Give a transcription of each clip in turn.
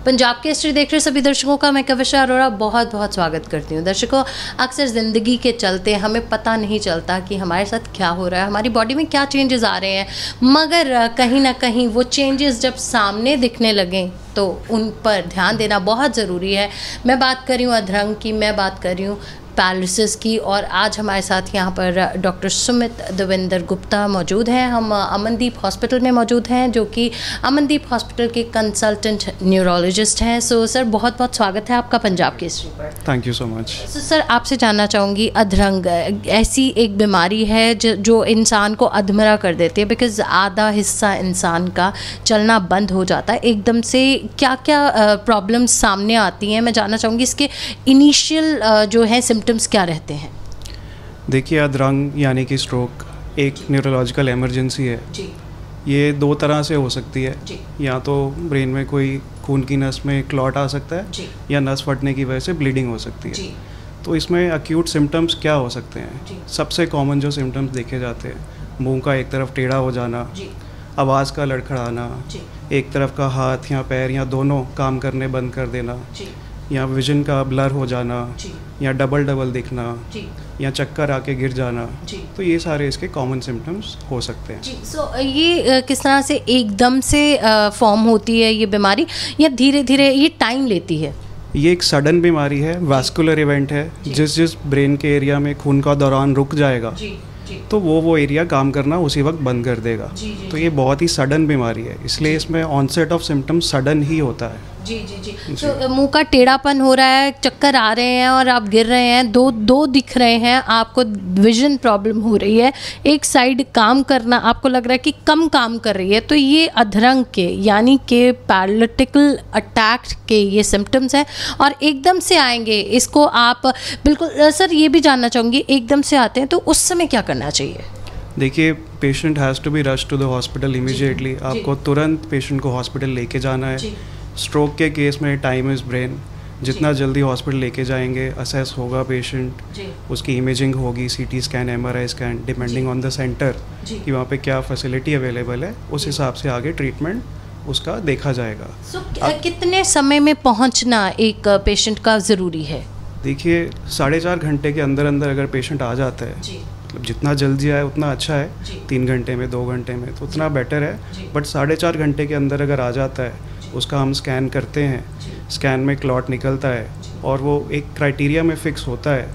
पंजाब केसरी देख रहे सभी दर्शकों का मैं कविशा अरोड़ा बहुत बहुत स्वागत करती हूँ। दर्शकों, अक्सर ज़िंदगी के चलते हमें पता नहीं चलता कि हमारे साथ क्या हो रहा है, हमारी बॉडी में क्या चेंजेस आ रहे हैं, मगर कहीं ना कहीं वो चेंजेस जब सामने दिखने लगें तो उन पर ध्यान देना बहुत ज़रूरी है। मैं बात कर रही हूँ अधरंग की, मैं बात कर रही हूँ पैरालिसिस की, और आज हमारे साथ यहाँ पर डॉक्टर सुमित देवेंद्र गुप्ता मौजूद हैं। हम अमनदीप हॉस्पिटल में मौजूद हैं, जो कि अमनदीप हॉस्पिटल के कंसल्टेंट न्यूरोलॉजिस्ट हैं। सो सर, बहुत बहुत स्वागत है आपका पंजाब केसरी पर। Thank you so much. So sir, आपसे जानना चाहूँगी, अधरंग ऐसी एक बीमारी है जो इंसान को अधमरा कर देती है, बिकॉज आधा हिस्सा इंसान का चलना बंद हो जाता है एकदम से। क्या क्या प्रॉब्लम्स सामने आती हैं, मैं जानना चाहूँगी इसके इनिशियल जो है सिम्टम्स क्या रहते हैं? देखिए, अधरंग यानी कि स्ट्रोक एक न्यूरोलॉजिकल इमरजेंसी है जी। ये दो तरह से हो सकती है जी। या तो ब्रेन में कोई खून की नस में क्लॉट आ सकता है जी। या नस फटने की वजह से ब्लीडिंग हो सकती है। जी। तो इसमें अक्यूट सिम्टम्स क्या हो सकते हैं? जी। सबसे कॉमन जो सिम्टम्स देखे जाते हैं, मुंह का एक तरफ टेढ़ा हो जाना, जी। आवाज़ का लड़खड़ाना, जी। एक तरफ का हाथ या पैर या दोनों काम करने बंद कर देना, जी। या विजन का ब्लर हो जाना, जी। या डबल दिखना, जी। या चक्कर आके गिर जाना। जी। तो ये सारे इसके कॉमन सिम्टम्स हो सकते हैं। जी। सो ये किस तरह से एकदम से फॉर्म होती है ये बीमारी, या धीरे धीरे ये टाइम लेती है? ये एक सडन बीमारी है, वास्कुलर इवेंट है। जिस ब्रेन के एरिया में खून का दौरान रुक जाएगा जी। जी। तो वो एरिया काम करना उसी वक्त बंद कर देगा। जी। जी। तो ये बहुत ही सडन बीमारी है, इसलिए इसमें ऑनसेट ऑफ सिम्टम्स सडन ही होता है। जी जी जी। तो मुंह का टेढ़ापन हो रहा है, चक्कर आ रहे हैं और आप गिर रहे हैं, दो दिख रहे हैं, आपको विजन प्रॉब्लम हो रही है, एक साइड काम करना आपको लग रहा है कि कम काम कर रही है, तो ये अधरंग के यानी कि पैरालिटिकल अटैक के ये सिम्टम्स हैं और एकदम से आएंगे। इसको आप बिल्कुल सर ये भी जानना चाहूँगी, एकदम से आते हैं तो उस समय क्या करना चाहिए? देखिए, patient has to be rush to the hospital immediately. आपको तुरंत पेशेंट को हॉस्पिटल लेके जाना है। स्ट्रोक के केस में टाइम इज़ ब्रेन, जितना जल्दी हॉस्पिटल लेके जाएंगे, असेस होगा पेशेंट, उसकी इमेजिंग होगी, CT scan, MRI scan, depending on the centre कि वहाँ पे क्या फैसिलिटी अवेलेबल है, उस हिसाब से आगे ट्रीटमेंट उसका देखा जाएगा। कितने समय में पहुँचना एक पेशेंट का ज़रूरी है? देखिए, 4.5 घंटे के अंदर अंदर अगर पेशेंट आ जाता है, मतलब जितना जल्दी आए उतना अच्छा है। 3 घंटे में, 2 घंटे में तो उतना बेटर है, बट 4.5 घंटे के अंदर अगर आ जाता है, उसका हम स्कैन करते हैं, स्कैन में क्लॉट निकलता है और वो एक क्राइटेरिया में फिक्स होता है,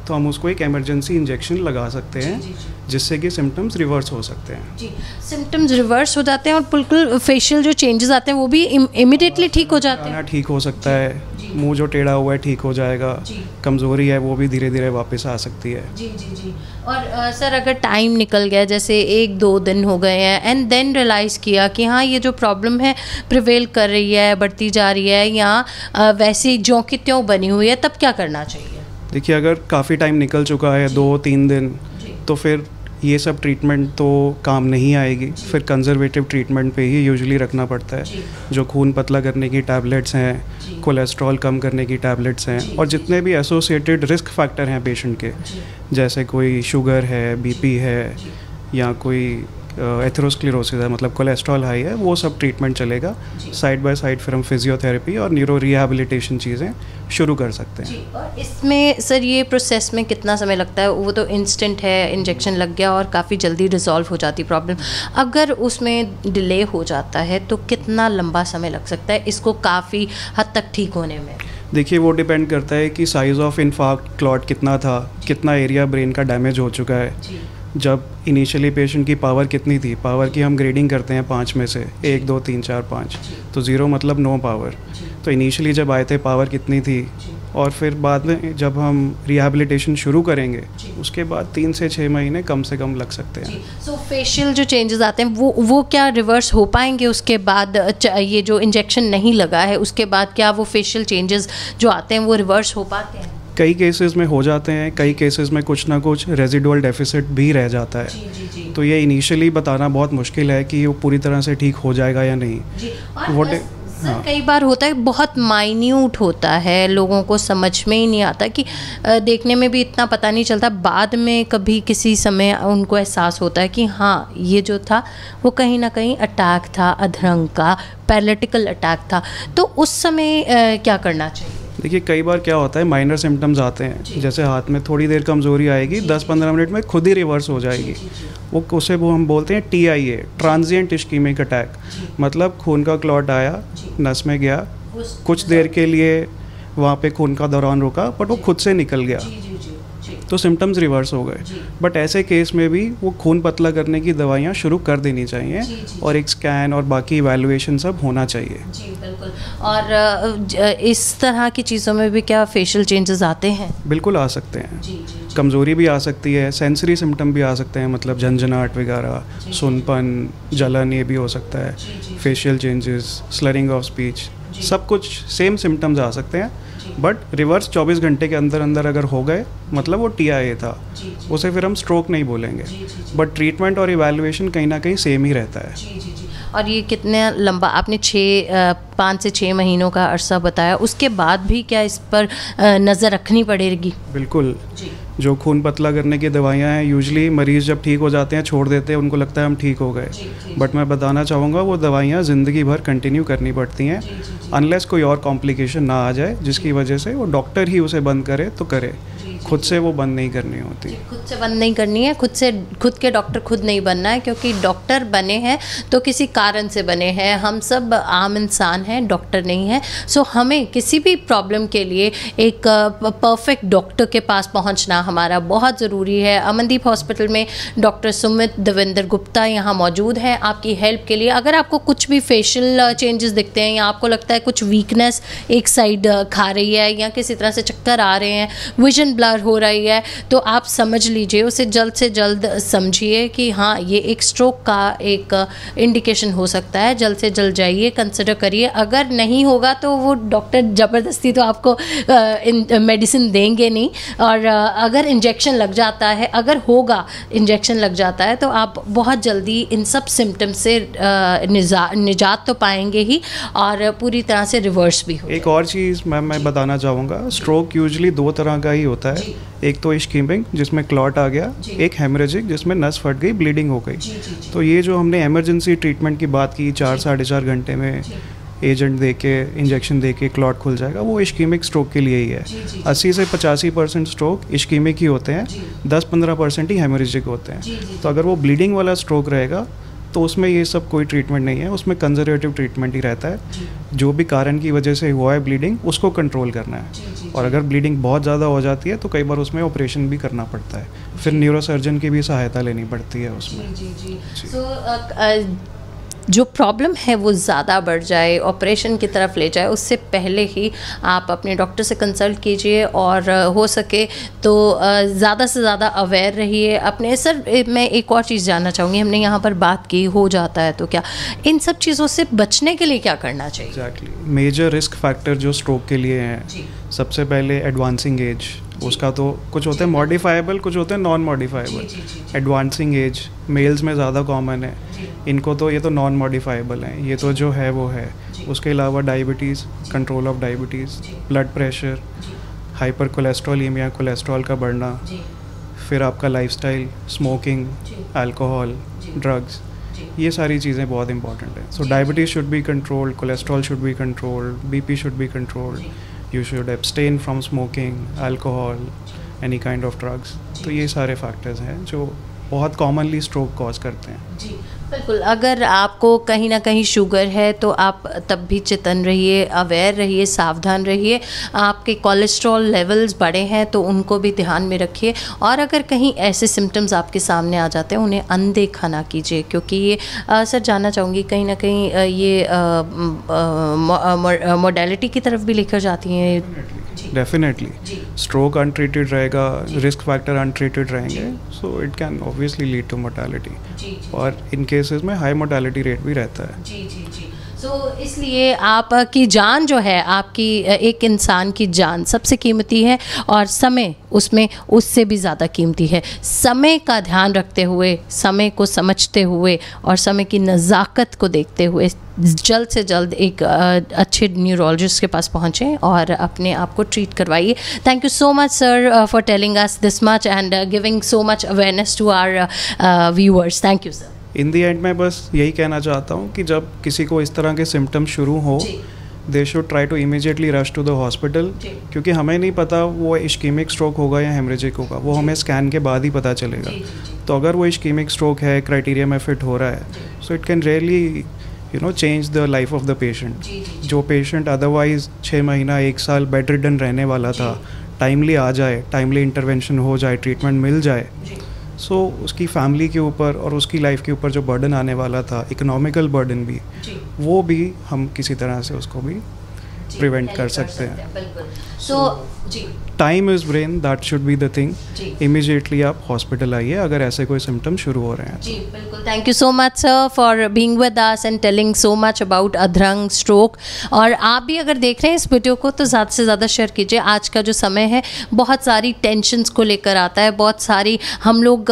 तो हम उसको एक इमरजेंसी इंजेक्शन लगा सकते हैं, जिससे कि सिम्टम्स रिवर्स हो सकते हैं। जी, सिम्टम्स रिवर्स हो जाते हैं और बिल्कुल फेशियल जो चेंजेस आते हैं वो भी इमीडिएटली ठीक हो जाते हैं। ठीक हो सकता है, मुंह जो टेढ़ा हुआ है ठीक हो जाएगा, कमज़ोरी है वो भी धीरे धीरे वापस आ सकती है। जी जी जी। और सर, अगर टाइम निकल गया, जैसे 1-2 दिन हो गए हैं, एंड देन रियलाइज़ किया कि हाँ ये जो प्रॉब्लम है प्रिवेल कर रही है, बढ़ती जा रही है, या वैसी ज्यों की त्यों बनी हुई है, तब क्या करना चाहिए? देखिए, अगर काफ़ी टाइम निकल चुका है, 2-3 दिन, तो फिर ये सब ट्रीटमेंट तो काम नहीं आएगी। फिर कंजर्वेटिव ट्रीटमेंट पे ही यूजुअली रखना पड़ता है, जो खून पतला करने की टैबलेट्स हैं, कोलेस्ट्रॉल कम करने की टैबलेट्स हैं, और जितने भी एसोसिएटेड रिस्क फैक्टर हैं पेशेंट के, जैसे कोई शुगर है, बीपी है, या कोई एथेरोस्क्लेरोसिस है, मतलब कोलेस्ट्रॉल हाई है, वो सब ट्रीटमेंट चलेगा। साइड बाय साइड फिर हम फिजियोथेरेपी और न्यूरो रिहैबिलिटेशन चीज़ें शुरू कर सकते हैं। और इसमें सर ये प्रोसेस में कितना समय लगता है? वो तो इंस्टेंट है, इंजेक्शन लग गया और काफ़ी जल्दी रिजॉल्व हो जाती प्रॉब्लम। अगर उसमें डिले हो जाता है तो कितना लंबा समय लग सकता है इसको काफ़ी हद तक ठीक होने में? देखिए, वो डिपेंड करता है कि साइज़ ऑफ इन्फार्क्ट क्लॉट कितना था, कितना एरिया ब्रेन का डैमेज हो चुका है। जब इनिशियली पेशेंट की पावर कितनी थी, पावर की हम ग्रेडिंग करते हैं 5 में से, 1, 2, 3, 4, 5, तो 0 मतलब नो पावर। तो इनिशियली जब आए थे पावर कितनी थी, और फिर बाद में जब हम रिहैबिलिटेशन शुरू करेंगे, उसके बाद 3 से 6 महीने कम से कम लग सकते हैं। सो फेशियल जो चेंजेस आते हैं वो क्या रिवर्स हो पाएंगे उसके बाद? ये जो इंजेक्शन नहीं लगा है उसके बाद क्या वो फेशियल चेंजेस जो आते हैं वो रिवर्स हो पाते हैं? कई केसेस में हो जाते हैं, कई केसेस में कुछ ना कुछ रेजिडुअल डेफिसिट भी रह जाता है। जी। तो ये इनिशियली बताना बहुत मुश्किल है कि वो पूरी तरह से ठीक हो जाएगा या नहीं। जी। और सर कई बार होता है बहुत माइन्यूट होता है, लोगों को समझ में ही नहीं आता कि देखने में भी इतना पता नहीं चलता, बाद में कभी किसी समय उनको एहसास होता है कि हाँ ये जो था वो कहीं ना कहीं अटैक था, अधरंग का पैरालिटिकल अटैक था, तो उस समय क्या करना चाहिए? देखिए कई बार क्या होता है माइनर सिम्टम्स आते हैं, जैसे हाथ में थोड़ी देर कमज़ोरी आएगी, 10-15 मिनट में खुद ही रिवर्स हो जाएगी। वो हम बोलते हैं TIA, ट्रांजिएंट इश्कीमिक अटैक, मतलब खून का क्लॉट आया, नस में गया, कुछ देर के लिए वहाँ पे खून का दौरान रुका, बट वो खुद से निकल गया, तो सिम्टम्स रिवर्स हो गए। बट ऐसे केस में भी वो खून पतला करने की दवाइयाँ शुरू कर देनी चाहिए और एक स्कैन और बाकी इवैल्यूएशन सब होना चाहिए। जी बिल्कुल। और इस तरह की चीज़ों में भी क्या फेशियल चेंजेस आते हैं? बिल्कुल आ सकते हैं। कमज़ोरी भी आ सकती है, सेंसरी सिम्टम भी आ सकते हैं, मतलब झंझनाहट वगैरह, सुनपन, जलन, ये भी हो सकता है। Facial changes, slurring of speech, सब कुछ सेम सिम्टम्स आ सकते हैं, बट रिवर्स 24 घंटे के अंदर अंदर अगर हो गए मतलब वो TIA था, उसे फिर हम स्ट्रोक नहीं बोलेंगे। बट ट्रीटमेंट और इवैल्यूएशन कहीं ना कहीं सेम ही रहता है। और ये कितने लंबा, आपने 5 से 6 महीनों का अरसा बताया, उसके बाद भी क्या इस पर नज़र रखनी पड़ेगी? बिल्कुल। जो खून पतला करने की दवाइयाँ हैं, यूजली मरीज़ जब ठीक हो जाते हैं छोड़ देते हैं, उनको लगता है हम ठीक हो गए, बट मैं बताना चाहूँगा वो दवाइयाँ ज़िंदगी भर कंटिन्यू करनी पड़ती हैं, अनलेस कोई और कॉम्प्लिकेशन ना आ जाए जिसकी वजह से वो डॉक्टर ही उसे बंद करे तो करे, खुद से वो बंद नहीं करनी होती। खुद से बंद नहीं करनी है, खुद के डॉक्टर खुद नहीं बनना है, क्योंकि डॉक्टर बने हैं तो किसी कारण से बने हैं, हम सब आम इंसान हैं, डॉक्टर नहीं है। सो हमें किसी भी प्रॉब्लम के लिए एक परफेक्ट डॉक्टर के पास पहुंचना हमारा बहुत ज़रूरी है। अमनदीप हॉस्पिटल में डॉक्टर सुमित देवेंद्र गुप्ता यहाँ मौजूद हैं आपकी हेल्प के लिए। अगर आपको कुछ भी फेशियल चेंजेस दिखते हैं या आपको लगता है कुछ वीकनेस एक साइड खा रही है या किसी तरह से चक्कर आ रहे हैं, विजन ब्लर हो रही है, तो आप समझ लीजिए, उसे जल्द से जल्द समझिए कि हाँ ये एक स्ट्रोक का एक इंडिकेशन हो सकता है। जल्द से जल्द जाइए, कंसिडर करिए। अगर नहीं होगा तो वो डॉक्टर ज़बरदस्ती तो आपको मेडिसिन देंगे नहीं, और अगर इंजेक्शन लग जाता है, अगर होगा इंजेक्शन लग जाता है, तो आप बहुत जल्दी इन सब सिम्टम से निजात तो पाएंगे ही और पूरी तरह से रिवर्स भी हो। एक और चीज़ मैं बताना चाहूँगा, स्ट्रोक यूजुअली 2 तरह का ही होता है। एक तो इश्कीमिक जिसमें क्लॉट आ गया, एक हेमरेजिक जिसमें नस फट गई, ब्लीडिंग हो गई। तो ये जो हमने इमरजेंसी ट्रीटमेंट की बात की, 4-4.5 घंटे में एजेंट दे के, इंजेक्शन दे के क्लॉट खुल जाएगा, वो इश्कीमिक स्ट्रोक के लिए ही है। 80 से 85% स्ट्रोक इश्कीमिक ही होते हैं, 10-15% ही हेमरेजिक होते हैं। तो अगर वो ब्लीडिंग वाला स्ट्रोक रहेगा तो उसमें ये सब कोई ट्रीटमेंट नहीं है, उसमें कंजर्वेटिव ट्रीटमेंट ही रहता है। जो भी कारण की वजह से हुआ है ब्लीडिंग, उसको कंट्रोल करना है। और अगर ब्लीडिंग बहुत ज़्यादा हो जाती है तो कई बार उसमें ऑपरेशन भी करना पड़ता है, फिर न्यूरोसर्जन की भी सहायता लेनी पड़ती है उसमें। जो प्रॉब्लम है वो ज़्यादा बढ़ जाए, ऑपरेशन की तरफ ले जाए, उससे पहले ही आप अपने डॉक्टर से कंसल्ट कीजिए और हो सके तो ज़्यादा से ज़्यादा अवेयर रहिए अपने। सर मैं एक और चीज़ जानना चाहूँगी, हमने यहाँ पर बात की हो जाता है तो क्या इन सब चीज़ों से बचने के लिए क्या करना चाहिए? एग्जैक्टली, मेजर रिस्क फैक्टर जो स्ट्रोक के लिए हैं, सबसे पहले एडवांसिंग एज, उसका तो कुछ होते हैं मॉडिफाइबल, कुछ होते हैं non modifiable. Advancing age males में ज़्यादा कॉमन है, इनको तो ये तो नॉन मॉडिफाइबल हैं, ये तो जो है वो है। उसके अलावा diabetes, control of diabetes, blood pressure, hypercholesterolemia, cholesterol का बढ़ना, फिर आपका लाइफस्टाइल, स्मोकिंग, अल्कोहल, ड्रग्स, ये सारी चीज़ें बहुत इंपॉर्टेंट हैं। So diabetes should be controlled, cholesterol should be controlled, BP should be controlled, you should abstain from smoking, alcohol, any kind of drugs। तो ये सारे फैक्टर्स हैं जो बहुत कॉमनली स्ट्रोक कॉज करते हैं। जी बिल्कुल। अगर आपको कहीं ना कहीं शुगर है तो आप तब भी चेतन रहिए, अवेयर रहिए, सावधान रहिए। आपके कोलेस्ट्रॉल लेवल्स बढ़े हैं तो उनको भी ध्यान में रखिए, और अगर कहीं ऐसे सिम्टम्स आपके सामने आ जाते हैं उन्हें अनदेखा ना कीजिए, क्योंकि ये सर जानना चाहूँगी कहीं ना कहीं ये मोडालिटी की तरफ भी लेकर जाती हैं। डेफिनेटली स्ट्रोक अनट्रीटेड रहेगा, रिस्क फैक्टर अनट्रीटेड रहेंगे, so it can obviously lead to mortality, और इन केसेस में हाई मोर्टेलिटी रेट भी रहता है। जी। तो इसलिए आपकी जान जो है, आपकी एक इंसान की जान सबसे कीमती है और समय उसमें उससे भी ज़्यादा कीमती है। समय का ध्यान रखते हुए, समय को समझते हुए और समय की नज़ाकत को देखते हुए जल्द से जल्द एक अच्छे न्यूरोलॉजिस्ट के पास पहुँचें और अपने आप को ट्रीट करवाइए। Thank you so much sir for telling us this much and giving so much awareness to our viewers. Thank you sir. In the end मैं बस यही कहना चाहता हूँ कि जब किसी को इस तरह के सिम्टम्स शुरू हो, they should try to immediately rush to the hospital, क्योंकि हमें नहीं पता वो इश्कीमिक स्ट्रोक होगा या हेमरेजिक होगा, वो हमें स्कैन के बाद ही पता चलेगा। तो अगर वो इश्कीमिक स्ट्रोक है, क्राइटेरिया में फिट हो रहा है, सो it can really change the life of the patient. जो पेशेंट अदरवाइज 6 महीना 1 साल बेड रिडन रहने वाला था, टाइमली आ जाए, टाइमली इंटरवेंशन हो जाए, ट्रीटमेंट मिल जाए, सो उसकी फैमिली के ऊपर और उसकी लाइफ के ऊपर जो बर्डन आने वाला था, इकोनॉमिकल बर्डन भी, वो भी हम किसी तरह से उसको भी प्रिवेंट कर सकते हैं। तो जी, time is brain, that should be the thing. Immediately आप हॉस्पिटल आइए अगर ऐसे कोई सिम्टम शुरू हो रहे हैं। जी बिल्कुल। Thank you so much sir for being with us and telling so much about अधरंग स्ट्रोक। और आप भी अगर देख रहे हैं इस वीडियो को तो ज़्यादा से ज़्यादा शेयर कीजिए। आज का जो समय है बहुत सारी टेंशन्स को लेकर आता है, बहुत सारी हम लोग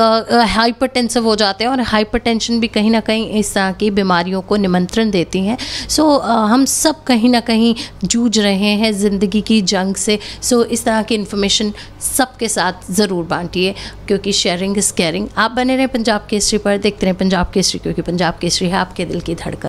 हाइपरटेंसिव हो जाते हैं और हाइपरटेंशन भी कहीं ना कहीं इस तरह की बीमारियों को निमंत्रण देती हैं। सो हम सब कहीं ना कहीं जूझ रहे हैं ज़िंदगी की जंग से। सो इस तरह की इन्फॉर्मेशन सबके साथ ज़रूर बांटिए, क्योंकि शेयरिंग इज़ केयरिंग। आप बने रहें पंजाब केसरी पर, देखते रहें पंजाब केसरी, क्योंकि पंजाब केसरी है आपके दिल की धड़कन।